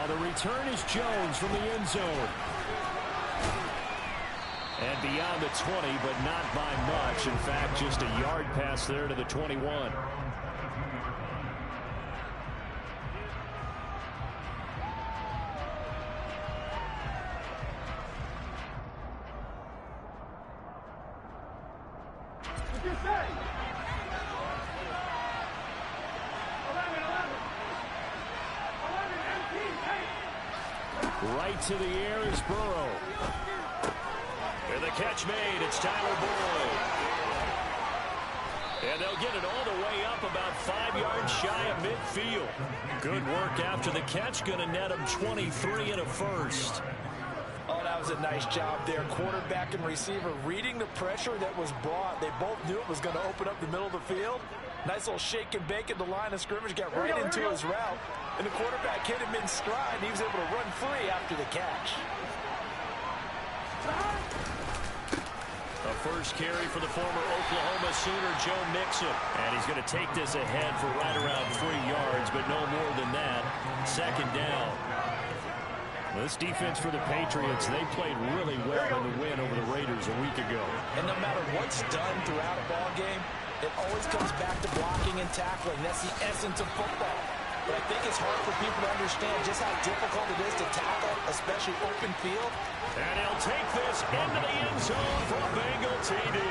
On the return is Jones from the end zone. And beyond the 20, but not by much. In fact, just a yard pass there to the 21. Right to the air is Burrow. And the catch made. It's Tyler Boyd. And they'll get it all the way up about 5 yards shy of midfield. Good work after the catch. Going to net him 23 and a first. Oh, that was a nice job there. Quarterback and receiver reading the pressure that was brought. They both knew it was going to open up the middle of the field. Nice little shake and bake at the line of scrimmage. Got right into his route. And the quarterback hit him in stride. And he was able to run free after the catch. A first carry for the former Oklahoma Sooner, Joe Mixon. And he's going to take this ahead for right around 3 yards, but no more than that. Second down. This defense for the Patriots, they played really well in the win over the Raiders a week ago. And no matter what's done throughout a ball game, it always comes back to blocking and tackling. That's the essence of football. But I think it's hard for people to understand just how difficult it is to tackle, especially open field. And he'll take this into the end zone for a Bengal TD.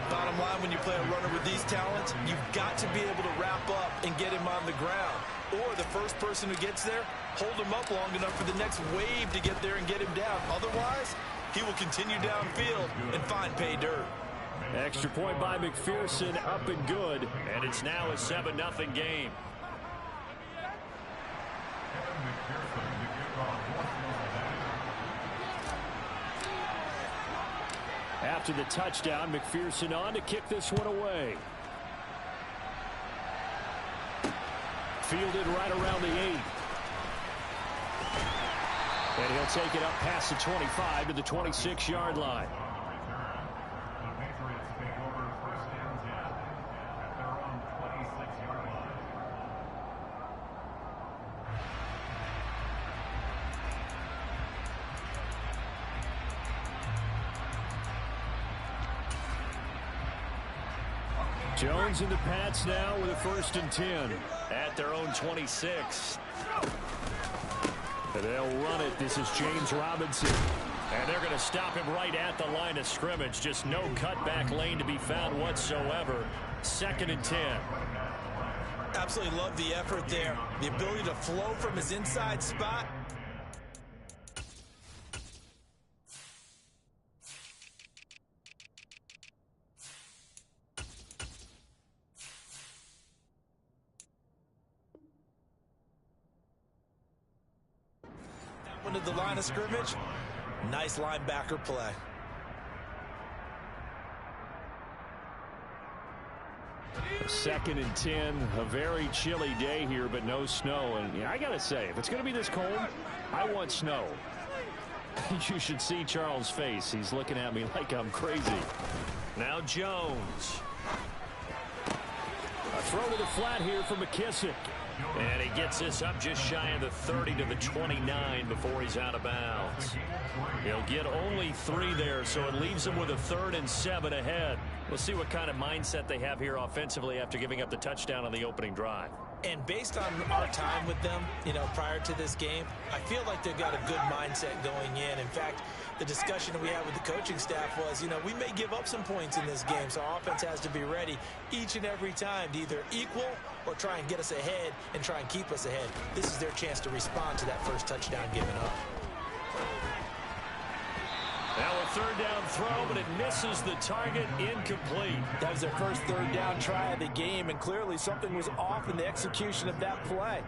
Bottom line, when you play a runner with these talents, you've got to be able to wrap up and get him on the ground. Or the first person who gets there, hold him up long enough for the next wave to get there and get him down. Otherwise, he will continue downfield and find pay dirt. Extra point by McPherson, up and good. And it's now a 7-0 game. After the touchdown, McPherson on to kick this one away. Fielded right around the 8. And he'll take it up past the 25 to the 26-yard line. Jones and the Pats now with a 1st and 10 at their own 26. And they'll run it. This is James Robinson. And they're going to stop him right at the line of scrimmage. Just no cutback lane to be found whatsoever. 2nd and 10. Absolutely love the effort there. The ability to flow from his inside spot. Into the line of scrimmage. Nice linebacker play. Second and 10. A very chilly day here, but no snow. And yeah, I got to say, if it's going to be this cold, I want snow. You should see Charles' face. He's looking at me like I'm crazy. Now Jones. A throw to the flat here for McKissick. And he gets this up just shy of the 30 to the 29 before he's out of bounds. He'll get only 3 there, so it leaves him with a 3rd and 7 ahead. We'll see what kind of mindset they have here offensively after giving up the touchdown on the opening drive. And based on our time with them, prior to this game, I feel like they've got a good mindset going in. In fact, the discussion that we had with the coaching staff was, we may give up some points in this game, so our offense has to be ready each and every time to either equal or try and get us ahead and try and keep us ahead. This is their chance to respond to that first touchdown given up. Now a 3rd down throw, but it misses the target, incomplete. That was their first 3rd down try of the game, and clearly something was off in the execution of that play.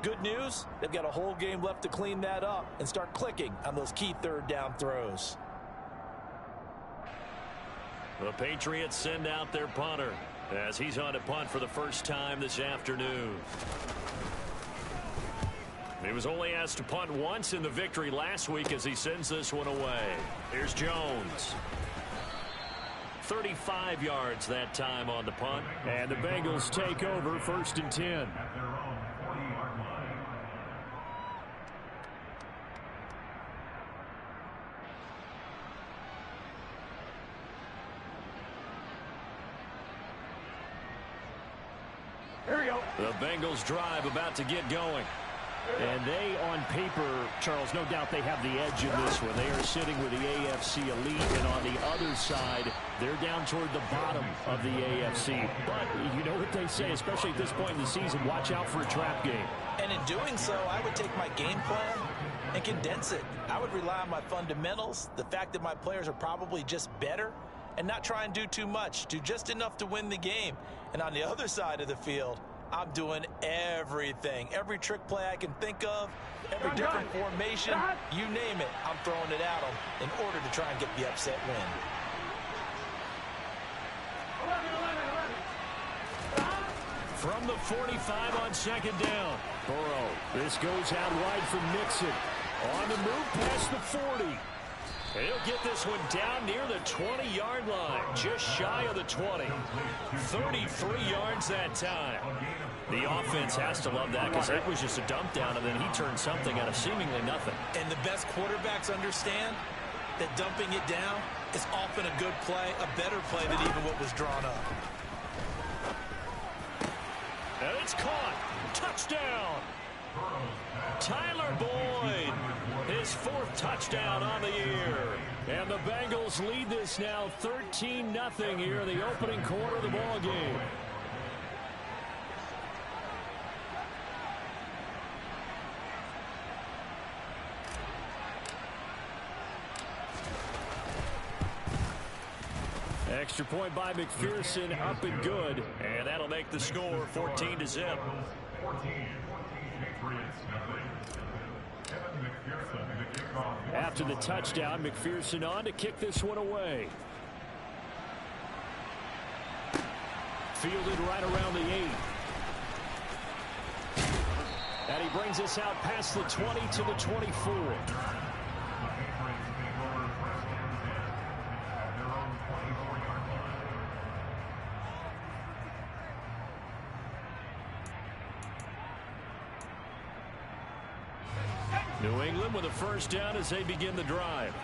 Good news, they've got a whole game left to clean that up and start clicking on those key 3rd down throws. The Patriots send out their punter as he's on to punt for the first time this afternoon. He was only asked to punt once in the victory last week as he sends this one away. Here's Jones. 35 yards that time on the punt. And the Bengals take over 1st and 10. The Bengals drive about to get going. And they, on paper, Charles, no doubt they have the edge in this one. They are sitting with the AFC elite, and on the other side, they're down toward the bottom of the AFC. But you know what they say, especially at this point in the season, watch out for a trap game. And in doing so, I would take my game plan and condense it. I would rely on my fundamentals, the fact that my players are probably just better, and not try and do too much, do just enough to win the game. And on the other side of the field, I'm doing everything. Every trick play I can think of, every different formation, you name it, I'm throwing it at them in order to try and get the upset win. From the 45 on second down. Burrow. This goes out wide for Mixon. On the move past the 40. He'll get this one down near the 20-yard line, just shy of the 20. 33 yards that time. The offense has to love that because that was just a dump down, and then he turned something out of seemingly nothing. And the best quarterbacks understand that dumping it down is often a good play, a better play than even what was drawn up. And it's caught. Touchdown. Tyler Boyd, his 4th touchdown on the year. And the Bengals lead this now 13-0 here in the opening quarter of the ball game. Extra point by McPherson, up and good. And that'll make the score 14-0. After the touchdown, McPherson on to kick this one away. Fielded right around the 8. And he brings us out past the 20 to the 24. New England with a first down as they begin the drive.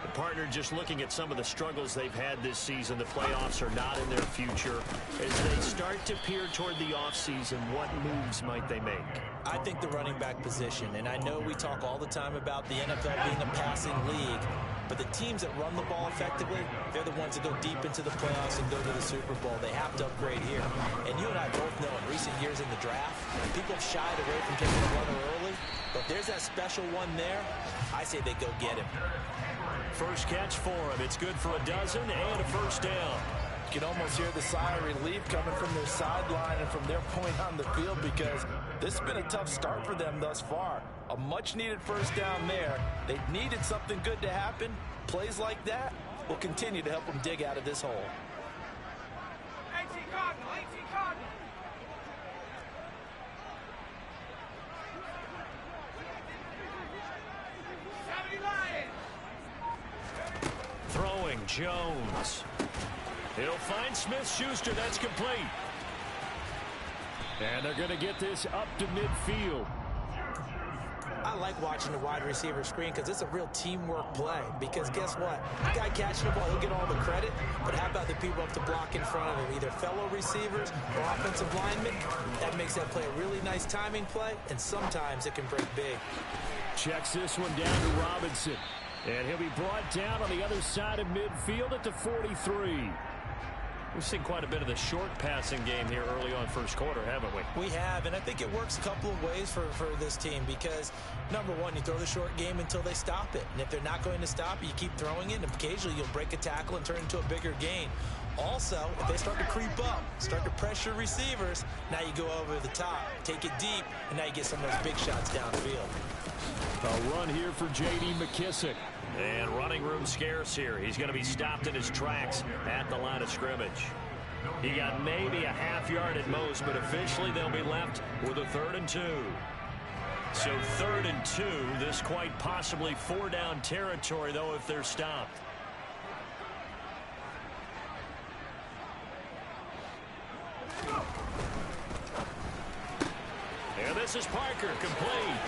The partner just looking at some of the struggles they've had this season. The playoffs are not in their future. As they start to peer toward the offseason, what moves might they make? I think the running back position, and I know we talk all the time about the NFL being a passing league, but the teams that run the ball effectively, they're the ones that go deep into the playoffs and go to the Super Bowl. They have to upgrade here. And you and I both know in recent years in the draft, people have shied away from taking a runner early, but there's that special one there. I say they go get him. First catch for him. It's good for a dozen and a first down. You can almost hear the sigh of relief coming from their sideline and from their point on the field because this has been a tough start for them thus far. A much-needed first down there. They needed something good to happen. Plays like that will continue to help them dig out of this hole. Throwing Jones. He'll find Smith-Schuster. That's complete. And they're going to get this up to midfield. I like watching the wide receiver screen because it's a real teamwork play. Because guess what? The guy catching the ball, he'll get all the credit. But how about the people up to block in front of him? Either fellow receivers or offensive linemen. That makes that play a really nice timing play. And sometimes it can break big. Checks this one down to Robinson. And he'll be brought down on the other side of midfield at the 43. We've seen quite a bit of the short passing game here early on first quarter, haven't we? We have, and I think it works a couple of ways for this team because, number one, you throw the short game until they stop it. And if they're not going to stop it, you keep throwing it, and occasionally you'll break a tackle and turn it into a bigger gain. Also, if they start to creep up, start to pressure receivers, now you go over the top, take it deep, and now you get some of those big shots downfield. A run here for J.D. McKissick. And running room scarce here. He's going to be stopped in his tracks at the line of scrimmage. He got maybe a half yard at most, but officially they'll be left with a 3rd and 2. So 3rd and 2, this quite possibly 4-down territory, though, if they're stopped. And this is Parker, complete.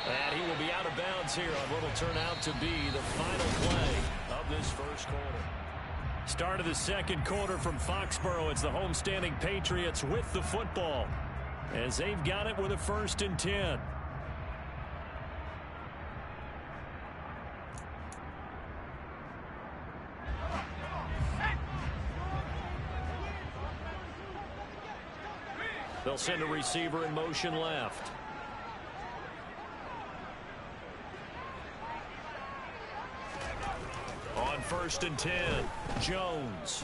And he will be out of bounds here on what will turn out to be the final play of this first quarter. Start of the second quarter from Foxborough. It's the homestanding Patriots with the football as they've got it with a 1st and 10. They'll send a receiver in motion left. On 1st and 10, Jones.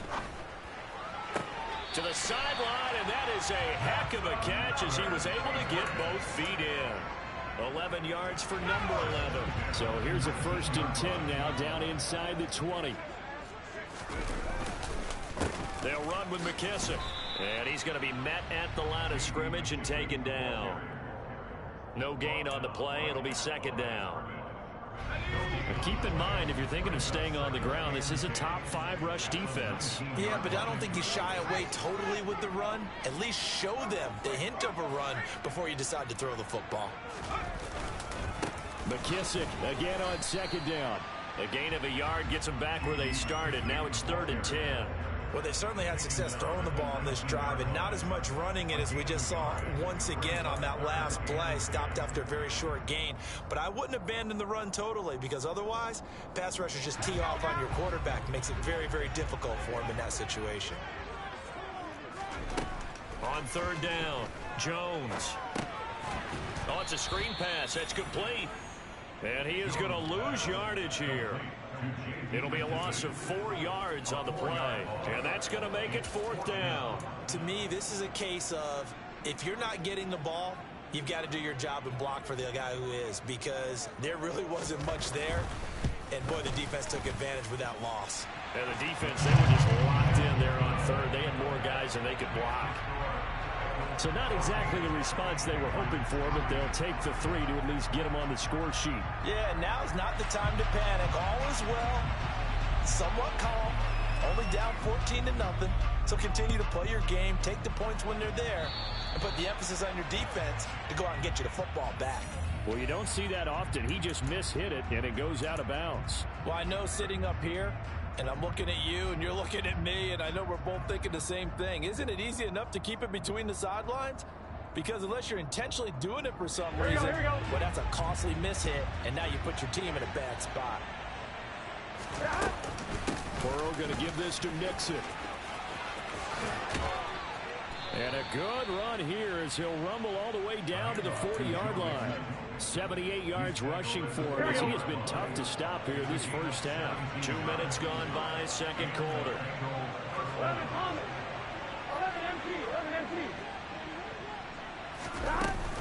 To the sideline, and that is a heck of a catch as he was able to get both feet in. 11 yards for number 11. So here's a 1st and 10 now down inside the 20. They'll run with McKissick. And he's going to be met at the line of scrimmage and taken down. No gain on the play. It'll be 2nd down. But keep in mind, if you're thinking of staying on the ground, this is a top 5 rush defense. Yeah, but I don't think you shy away totally with the run. At least show them the hint of a run before you decide to throw the football. McKissick again on 2nd down. A gain of a yard gets them back where they started. Now it's 3rd and 10. Well, they certainly had success throwing the ball on this drive and not as much running it as we just saw once again on that last play. Stopped after a very short gain. But I wouldn't abandon the run totally because otherwise, pass rushers just tee off on your quarterback. Makes it very, very difficult for him in that situation. On 3rd down, Jones. Oh, it's a screen pass. That's complete. And he is going to lose yardage here. It'll be a loss of 4 yards on the play. And that's going to make it 4th down. To me, this is a case of if you're not getting the ball, you've got to do your job and block for the guy who is, because there really wasn't much there. And, boy, the defense took advantage with that loss. And the defense, they were just locked in there on 3rd. They had more guys than they could block. So not exactly the response they were hoping for, but they'll take the 3 to at least get them on the score sheet. Yeah, now is not the time to panic. All is well, somewhat calm, only down 14-0. So continue to play your game, take the points when they're there, and put the emphasis on your defense to go out and get you the football back. Well, you don't see that often. He just mishit it, and it goes out of bounds. Well, I know sitting up here, and I'm looking at you, and you're looking at me, and I know we're both thinking the same thing. Isn't it easy enough to keep it between the sidelines? Because unless you're intentionally doing it for some reason, well, that's a costly mishit, and now you put your team in a bad spot. Burrow going to give this to Nixon. And a good run here as he'll rumble all the way down to the 40-yard line. 78 yards rushing for him as he has been tough to stop here this first half. 2 minutes gone by, second quarter.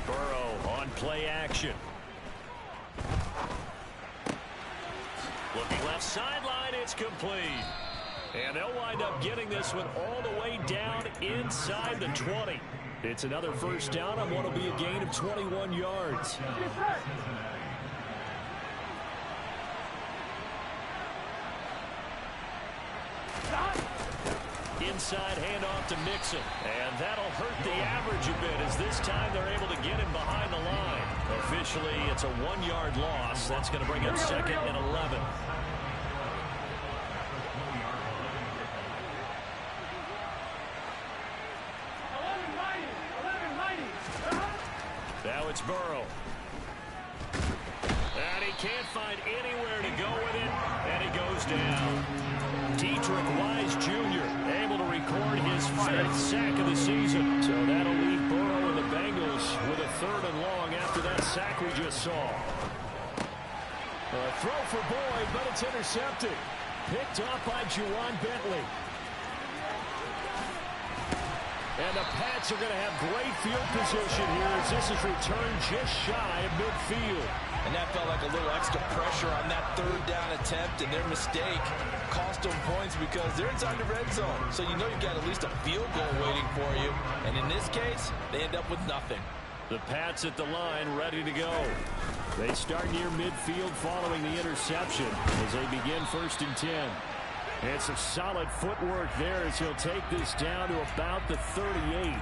Burrow on play action. Looking left sideline, it's complete. And they'll wind up getting this one all the way down inside the 20. It's another first down on what will be a gain of 21 yards. Inside handoff to Mixon. And that'll hurt the average a bit as this time they're able to get him behind the line. Officially, it's a 1-yard loss. That's going to bring up 2nd and 11. Now it's Burrow. And he can't find anywhere to go with it, and he goes down. Dietrich Wise Jr. able to record his 5th sack of the season. So that'll leave Burrow and the Bengals with a 3rd and long after that sack we just saw. A throw for Boyd, but it's intercepted. Picked off by Juwan Bentley. And the Pats are going to have great field position here as this is returned just shy of midfield. And that felt like a little extra pressure on that 3rd down attempt, and their mistake cost them points because they're inside the red zone. So you know you've got at least a field goal waiting for you. And in this case, they end up with nothing. The Pats at the line ready to go. They start near midfield following the interception as they begin 1st and 10. And some solid footwork there as he'll take this down to about the 38.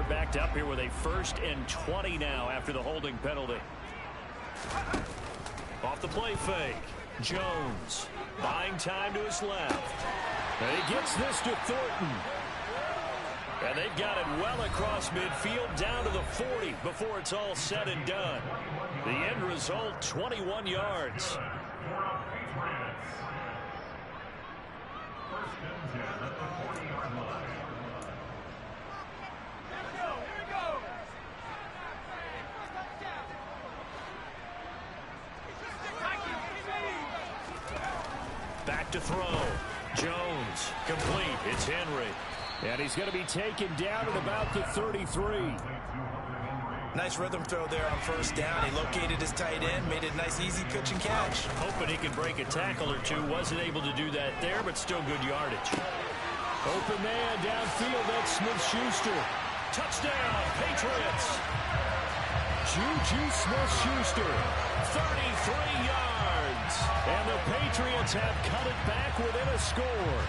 backed up here with a 1st and 20 now after the holding penalty. Off the play fake. Jones buying time to his left. And he gets this to Thornton. And they've got it well across midfield down to the 40 before it's all said and done. The end result, 21 yards. Back to throw. Jones complete. It's Henry. And he's going to be taken down at about the 33. Nice rhythm throw there on 1st down. He located his tight end, made it a nice easy pitch and catch. Hoping he could break a tackle or two. Wasn't able to do that there, but still good yardage. Open man downfield. That's Smith-Schuster. Touchdown, Patriots. Juju Smith-Schuster, 33 yards. And the Patriots have cut it back within a score.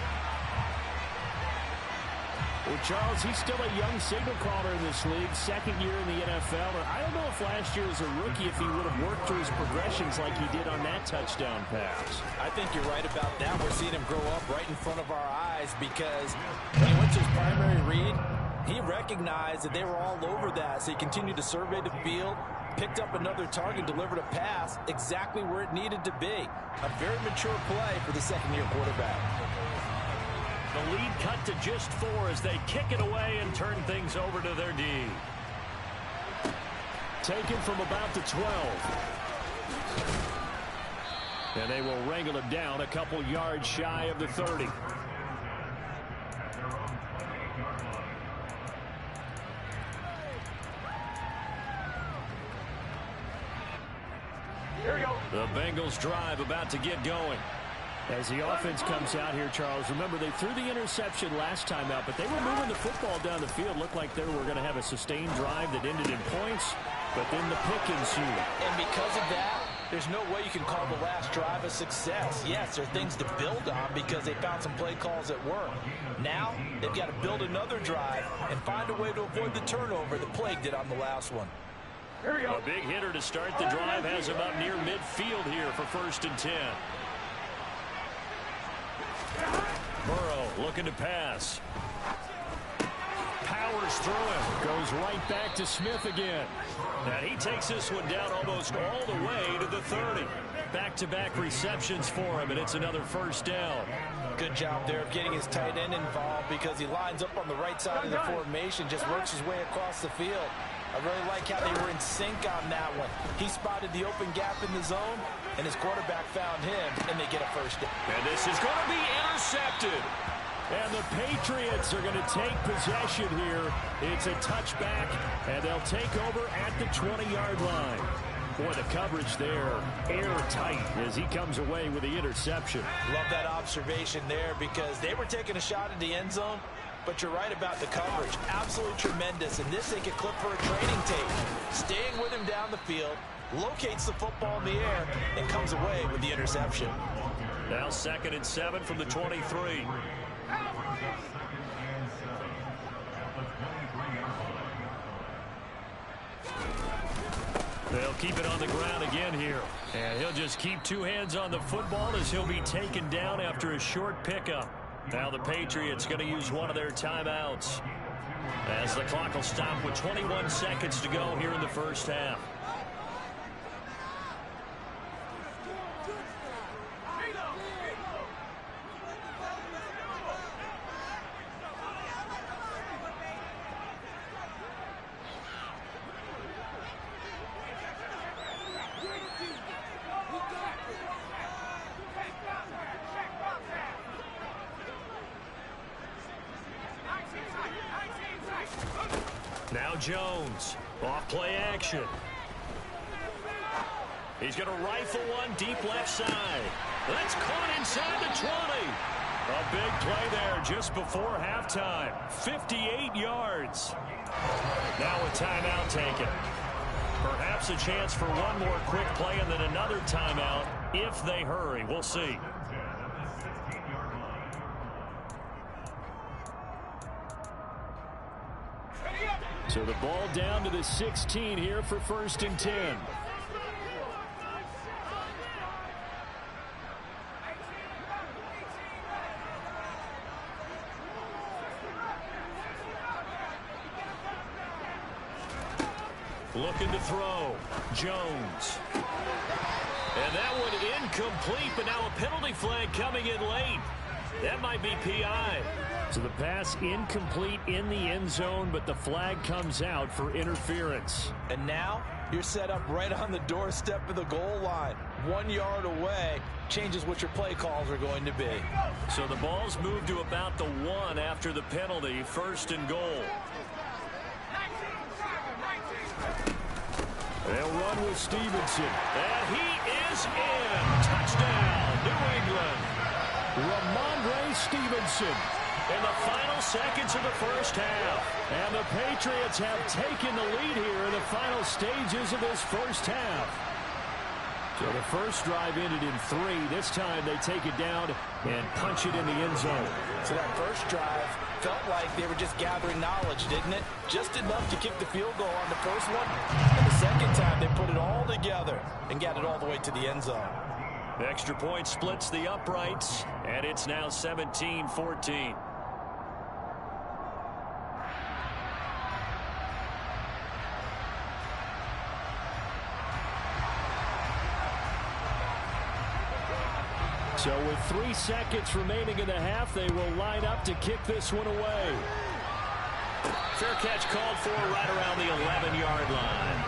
Well, Charles, he's still a young signal caller in this league, 2nd year in the NFL. And I don't know if last year as a rookie, if he would have worked through his progressions like he did on that touchdown pass. I think you're right about that. We're seeing him grow up right in front of our eyes because when he went to his primary read, he recognized that they were all over that, so he continued to survey the field, picked up another target, delivered a pass exactly where it needed to be. A very mature play for the 2nd-year quarterback. The lead cut to just 4 as they kick it away and turn things over to their D. Taken from about the 12. And they will wrangle him down a couple yards shy of the 30. Here we go. The Bengals drive about to get going. As the offense comes out here, Charles, remember they threw the interception last time out, but they were moving the football down the field. Looked like they were going to have a sustained drive that ended in points, but then the pick ensued. And because of that, there's no way you can call the last drive a success. Yes, there are things to build on because they found some play calls that work. Now, they've got to build another drive and find a way to avoid the turnover that plagued it on the last one. Here we go. A big hitter to start the drive has him up near midfield here for 1st and 10. Burrow looking to pass. Powers through him. Goes right back to Smith again. And he takes this one down almost all the way to the 30. Back-to-back receptions for him, and it's another 1st down. Good job there of getting his tight end involved because he lines up on the right side of the formation, just works his way across the field. I really like how they were in sync on that one. He spotted the open gap in the zone, and his quarterback found him, and they get a 1st down. And this is going to be intercepted. And the Patriots are going to take possession here. It's a touchback, and they'll take over at the 20-yard line. Boy, the coverage there, airtight as he comes away with the interception. Love that observation there because they were taking a shot at the end zone, but you're right about the coverage. Absolutely tremendous, and this they could clip for a training tape. Staying with him down the field, locates the football in the air, and comes away with the interception. Now 2nd and 7 from the 23. They'll keep it on the ground again here. And he'll just keep 2 hands on the football as he'll be taken down after a short pickup. Now the Patriots going to use one of their timeouts as the clock will stop with 21 seconds to go here in the 1st half. Now Jones, off play action. He's going to rifle one deep left side. That's caught inside the 20. A big play there just before halftime. 58 yards. Now a timeout taken. Perhaps a chance for one more quick play and then another timeout if they hurry. We'll see. So the ball down to the 16 here for 1st and 10. Looking to throw. Jones. And that one incomplete, but now a penalty flag coming in late. That might be PI. So the pass incomplete in the end zone, but the flag comes out for interference. And now you're set up right on the doorstep of the goal line. 1 yard away changes what your play calls are going to be. So the ball's moved to about the 1 after the penalty. 1st and goal. They'll run with Stevenson. And he is in. Touchdown, New England. Ramondre Stevenson. In the final seconds of the first half. And the Patriots have taken the lead here in the final stages of this first half. So the first drive ended in 3. This time they take it down and punch it in the end zone. So that first drive felt like they were just gathering knowledge, didn't it? Just enough to kick the field goal on the first one. And the second time they put it all together and got it all the way to the end zone. The extra point splits the uprights, and it's now 17-14. So with 3 seconds remaining in the half, they will line up to kick this one away. Fair catch called for right around the 11-yard line.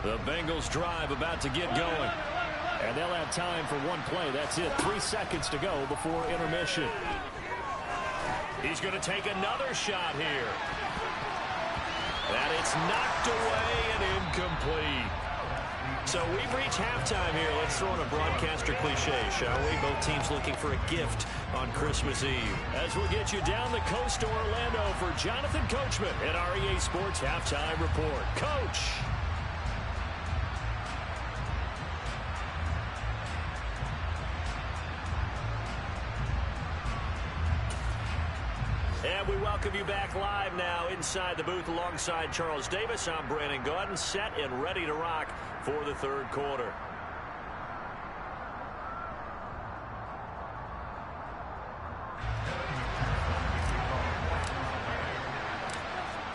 The Bengals drive about to get going. And they'll have time for one play. That's it. 3 seconds to go before intermission. He's going to take another shot here. And it's knocked away and incomplete. So we've reached halftime here. Let's throw in a broadcaster cliche, shall we? Both teams looking for a gift on Christmas Eve. As we'll get you down the coast to Orlando for Jonathan Coachman at our EA Sports Halftime Report. Coach! And we welcome you back live now inside the booth alongside Charles Davis. I'm Brandon Gaudin, set and ready to rock for the third quarter.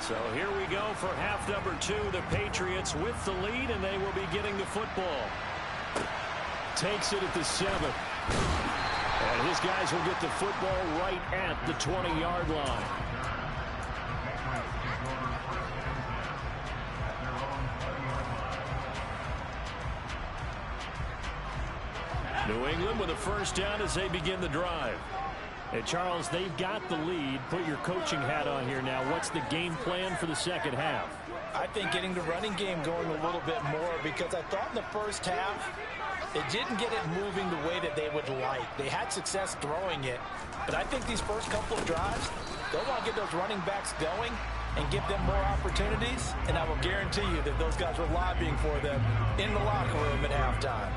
So here we go for half number 2. The Patriots with the lead, and they will be getting the football. Takes it at the 7. And his guys will get the football right at the 20-yard line. New England with a first down as they begin the drive. And Charles, they've got the lead. Put your coaching hat on here now. What's the game plan for the second half? I think getting the running game going a little bit more, because I thought in the first half they didn't get it moving the way that they would like. They had success throwing it, but I think these first couple of drives, they'll want to get those running backs going and give them more opportunities, and I will guarantee you that those guys were lobbying for them in the locker room at halftime.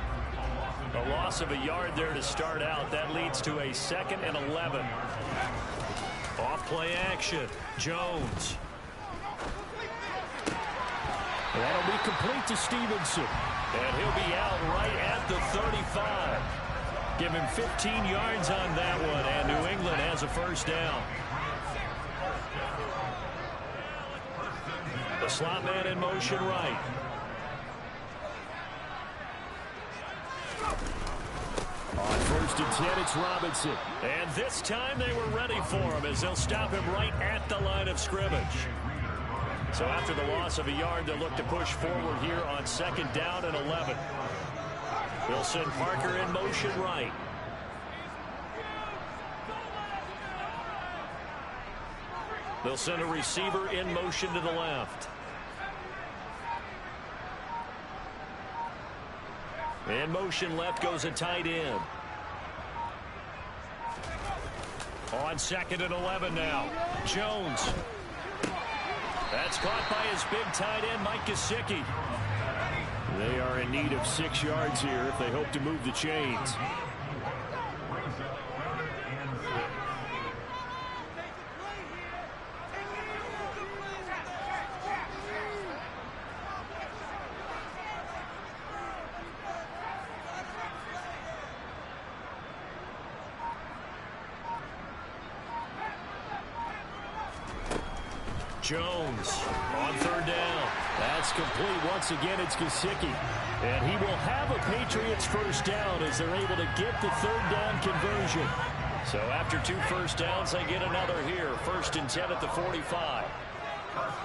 A loss of a yard there to start out. That leads to a 2nd and 11. Off play action. Jones. That'll be complete to Stevenson. And he'll be out right at the 35. Give him 15 yards on that one, and New England has a first down. The slot man in motion right. On 1st and 10, it's Robinson. And this time they were ready for him as they'll stop him right at the line of scrimmage. So after the loss of a yard, they'll look to push forward here on 2nd down and 11. They'll send Parker in motion right. They'll send a receiver in motion to the left. In motion left goes a tight end. On 2nd and 11 now. Jones. That's caught by his big tight end, Mike Gesicki. They are in need of 6 yards here if they hope to move the chains. Jones on third down. That's complete. Once again, it's Gesicki. And he will have a Patriots first down as they're able to get the third down conversion. So after 2 first downs, they get another here. 1st and 10 at the 45.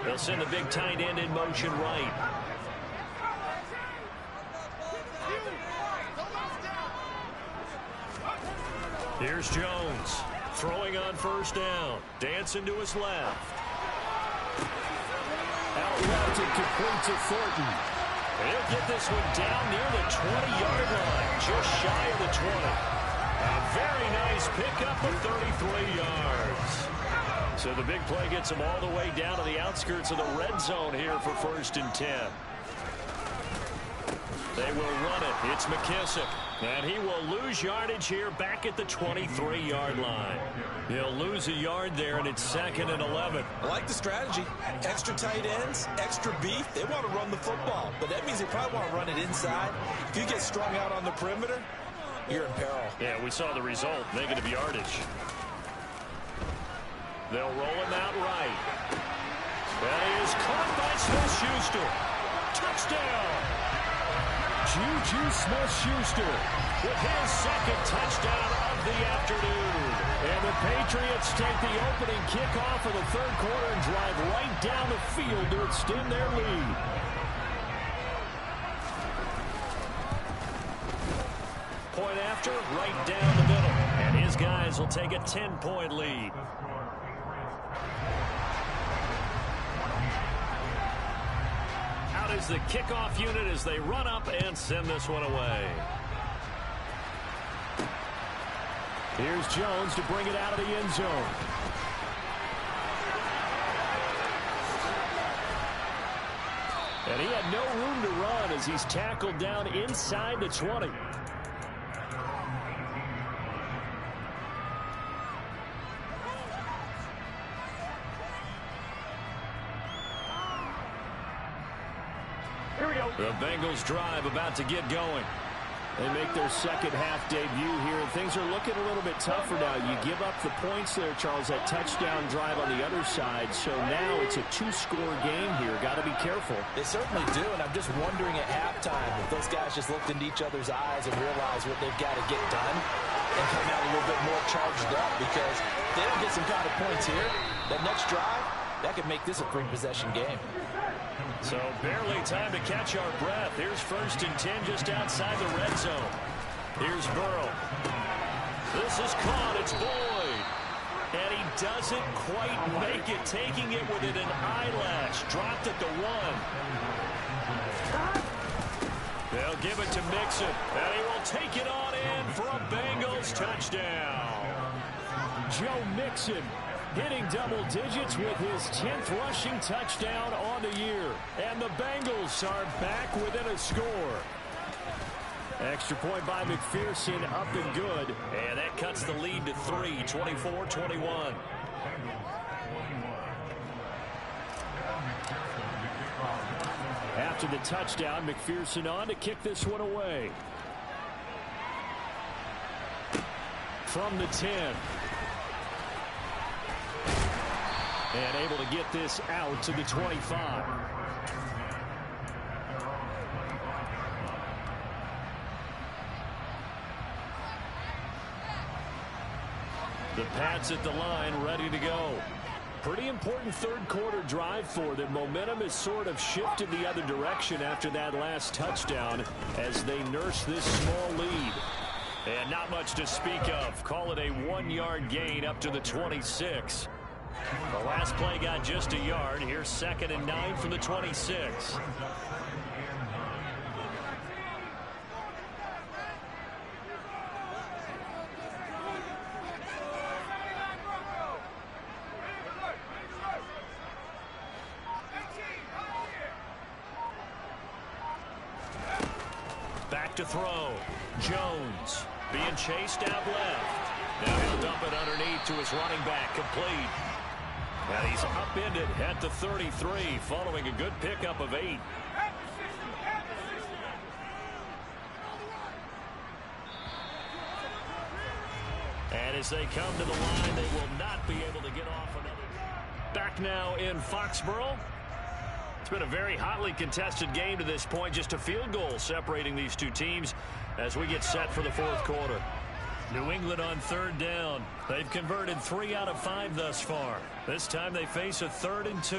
They'll send the big tight end in motion right. Here's Jones throwing on first down. Dancing to his left. Out left and complete to Thornton. He'll get this one down near the 20-yard line, just shy of the 20. A very nice pickup of 33 yards. So the big play gets him all the way down to the outskirts of the red zone here for 1st and 10. They will run it. It's McKissick. And he will lose yardage here back at the 23-yard line. He'll lose a yard there, and it's 2nd and 11. I like the strategy. Extra tight ends, extra beef. They want to run the football, but that means they probably want to run it inside. If you get strung out on the perimeter, you're in peril. Yeah, we saw the result. Negative yardage. They'll roll him out right. And he is caught by Smith-Schuster. Touchdown! Juju Smith-Schuster with his 2nd touchdown of the afternoon. And the Patriots take the opening kickoff of the 3rd quarter and drive right down the field to extend their lead. Point after, right down the middle. And his guys will take a 10-point lead. Out is the kickoff unit as they run up and send this one away. Here's Jones to bring it out of the end zone. And he had no room to run as he's tackled down inside the 20. Here we go. The Bengals drive about to get going. They make their 2nd half debut here, and things are looking a little bit tougher now. You give up the points there, Charles, that touchdown drive on the other side. So now it's a 2-score game here. Got to be careful. They certainly do, and I'm just wondering at halftime if those guys just looked into each other's eyes and realized what they've got to get done and come out a little bit more charged up, because if they don't get some kind of points here, that next drive, that could make this a 3-possession game. So barely time to catch our breath. Here's 1st and 10 just outside the red zone. Here's Burrow. This is caught. It's Boyd. And he doesn't quite make it, taking it within an eyelash. Dropped at the 1. They'll give it to Mixon. And he will take it on in for a Bengals touchdown. Joe Mixon hitting double digits with his 10th rushing touchdown on the year. And the Bengals are back within a score. Extra point by McPherson, up and good. And that cuts the lead to 3, 24-21. After the touchdown, McPherson on to kick this one away. From the 10. And able to get this out to the 25. The Pats at the line, ready to go. Pretty important 3rd quarter drive for them. Momentum has sort of shifted the other direction after that last touchdown as they nurse this small lead. And not much to speak of. Call it a 1-yard gain up to the 26. The last play got just a yard. Here's 2nd and 9 from the 26. to throw. Jones being chased out left. Now he'll dump it underneath to his running back, complete. And he's upended at the 33, following a good pickup of 8. And as they come to the line, they will not be able to get off another. Back now in Foxborough. It's been a very hotly contested game to this point. Just a field goal separating these two teams as we get set for the fourth quarter. New England on third down. They've converted 3 out of 5 thus far. This time they face a 3rd and 2.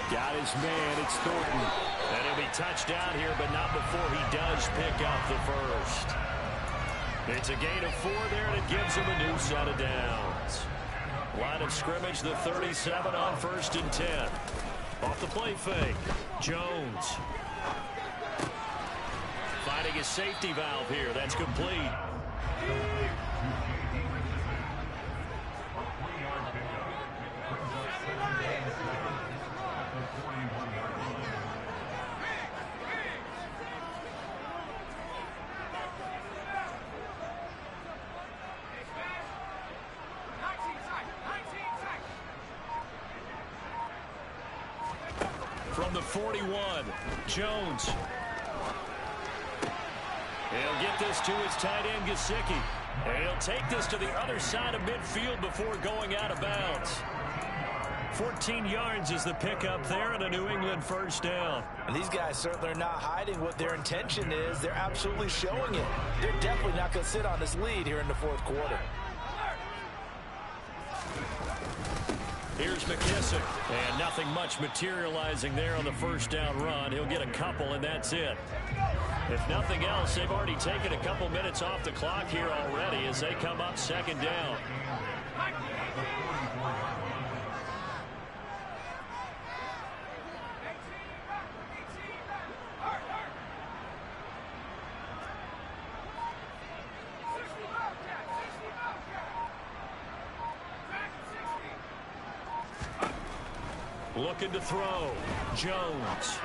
Got his man. It's Thornton. And he'll be touched down here, but not before he does pick up the first. It's a gain of 4 there, and it gives him a new set of downs. Line of scrimmage, the 37 on 1st and 10. Off the play fake. Jones. Finding his safety valve here. That's complete. From the 41, Jones. He'll get this to his tight end, Gesicki. And he'll take this to the other side of midfield before going out of bounds. 14 yards is the pickup there, and a New England first down. And these guys certainly are not hiding what their intention is. They're absolutely showing it. They're definitely not going to sit on this lead here in the fourth quarter. Here's McKissick, and nothing much materializing there on the first down run. He'll get a couple, and that's it. If nothing else, they've already taken a couple minutes off the clock here already as they come up 2nd down. Looking to throw. Jones.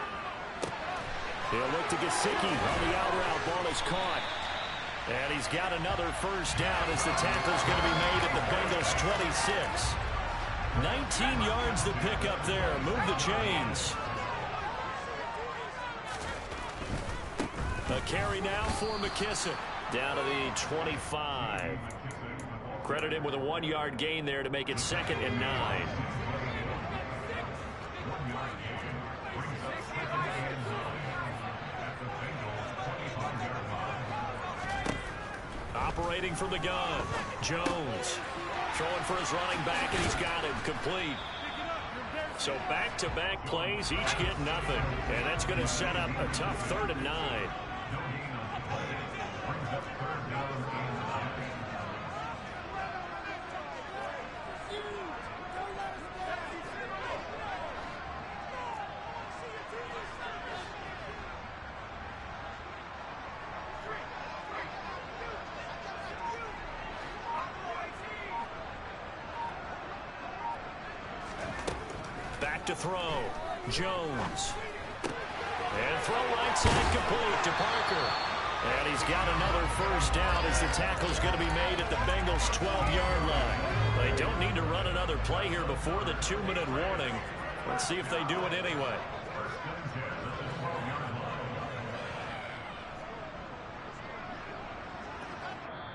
He'll look to Gesicki on the out route. Ball is caught. And he's got another first down as the tackle's going to be made at the Bengals 26. 19 yards to pick up there. Move the chains. A carry now for McKissick. Down to the 25. Credit him with a 1-yard gain there to make it 2nd and 9. Operating from the gun. Jones throwing for his running back, and he's got him complete. So back-to-back plays, each get nothing. And that's going to set up a tough 3rd and 9. Back to throw. Jones. And throw right side complete to Parker. And he's got another first down as the tackle's going to be made at the Bengals' 12-yard line. They don't need to run another play here before the 2-minute warning. Let's see if they do it anyway.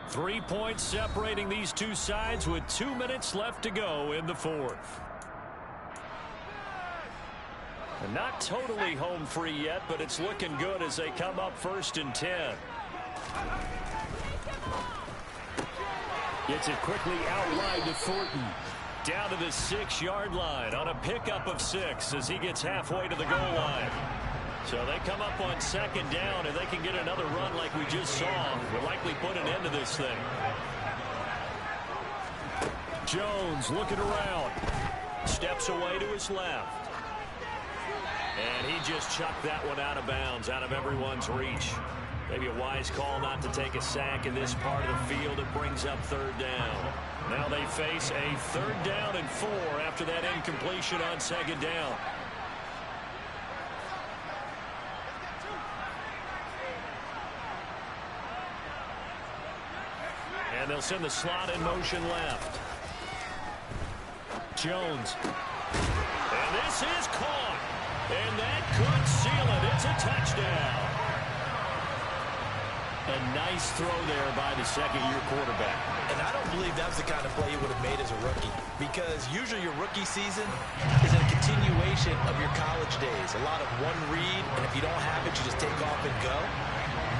Three points separating these two sides with 2 minutes left to go in the fourth. And not totally home free yet, but it's looking good as they come up 1st and 10. Gets it quickly out wide to Thornton. Down to the 6-yard line on a pickup of 6 as he gets halfway to the goal line. So they come up on 2nd down, and they can get another run like we just saw. Will likely put an end to this thing. Jones looking around. Steps away to his left. And he just chucked that one out of bounds, out of everyone's reach. Maybe a wise call not to take a sack in this part of the field. It brings up third down. Now they face a 3rd down and 4 after that incompletion on 2nd down. And they'll send the slot in motion left. Jones. And this is caught. And that could seal it. It's a touchdown. A nice throw there by the second-year quarterback. And I don't believe that was the kind of play he would have made as a rookie, because usually your rookie season is a continuation of your college days. A lot of one read, and if you don't have it, you just take off and go.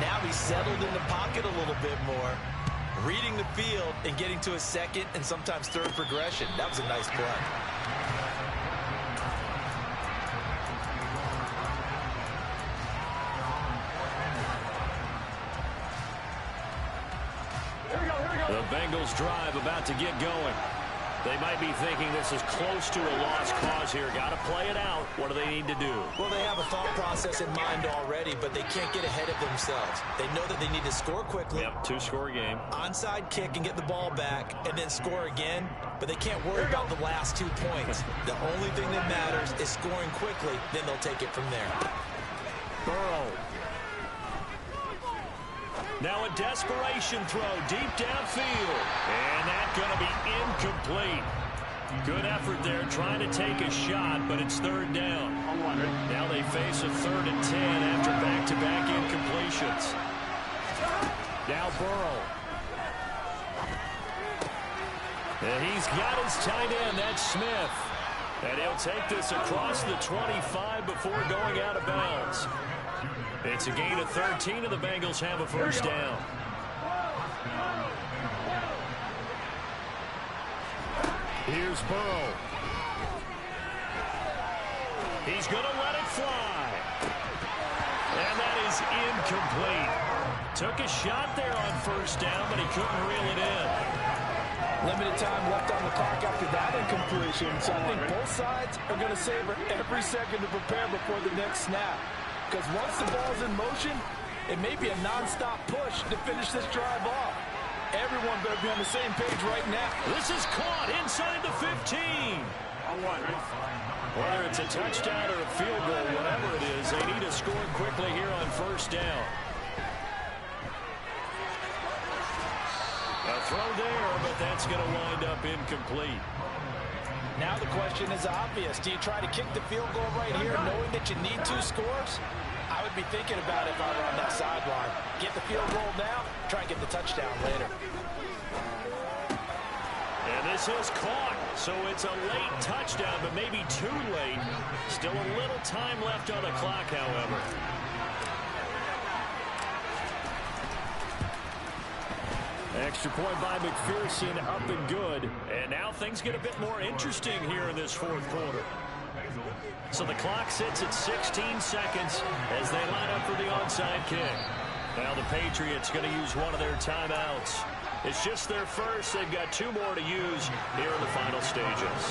Now he's settled in the pocket a little bit more, reading the field and getting to a second and sometimes third progression. That was a nice play. The Bengals drive about to get going. They might be thinking this is close to a lost cause here. Got to play it out. What do they need to do? Well, they have a thought process in mind already, but they can't get ahead of themselves. They know that they need to score quickly. Yep, 2-score game. Onside kick and get the ball back and then score again, but they can't worry about the last 2 points. The only thing that matters is scoring quickly, then they'll take it from there. Burrow. Now a desperation throw deep downfield. And that's going to be incomplete. Good effort there trying to take a shot, but it's 3rd down. Now they face a 3rd and 10 after back-to-back incompletions. Now Burrow. And he's got his tight end, that's Smith. And he'll take this across the 25 before going out of bounds. It's a gain of 13, and the Bengals have a 1st down. Here's Burrow. He's going to let it fly. And that is incomplete. Took a shot there on 1st down, but he couldn't reel it in. Limited time left on the clock after that incompletion, so I think both sides are going to savor every second to prepare before the next snap. Because once the ball's in motion, it may be a non-stop push to finish this drive off. Everyone better be on the same page right now. This is caught inside the 15. Whether it's a touchdown or a field goal, whatever it is, they need to score quickly here on 1st down. A throw there, but that's going to wind up incomplete. Now the question is obvious. Do you try to kick the field goal right here knowing that you need 2 scores? I would be thinking about it if I were on that sideline. Get the field goal now, try and get the touchdown later. And this is caught, so it's a late touchdown, but maybe too late. Still a little time left on the clock, however. Extra point by McPherson, up and good. And now things get a bit more interesting here in this 4th quarter. So the clock sits at 16 seconds as they line up for the onside kick. Now the Patriots going to use one of their timeouts. It's just their first. They've got 2 more to use here in the final stages.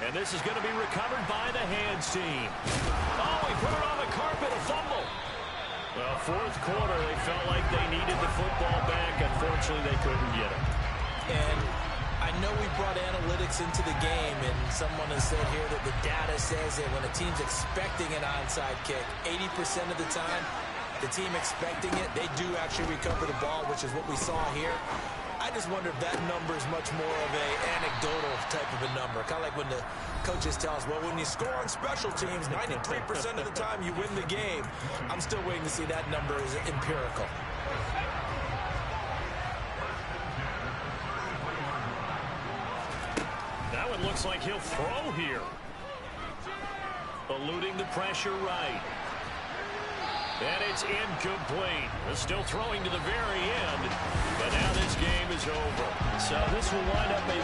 And this is going to be recovered by the hands team. Oh, he put it on the carpet, a fumble. Well, 4th quarter, they felt like they needed the football back. Unfortunately, they couldn't get it. And I know we brought analytics into the game, and someone has said here that the data says that when a team's expecting an onside kick, 80% of the time, the team expecting it, they do actually recover the ball, which is what we saw here. I just wonder if that number is much more of a anecdotal type of a number. Kind of like when the coaches tell us, well, when you score on special teams, 93% of the time you win the game. I'm still waiting to see that number is empirical. Now it looks like he'll throw here. Eluding the pressure right. And it's incomplete. They're still throwing to the very end. But now this game is over. So this will wind up a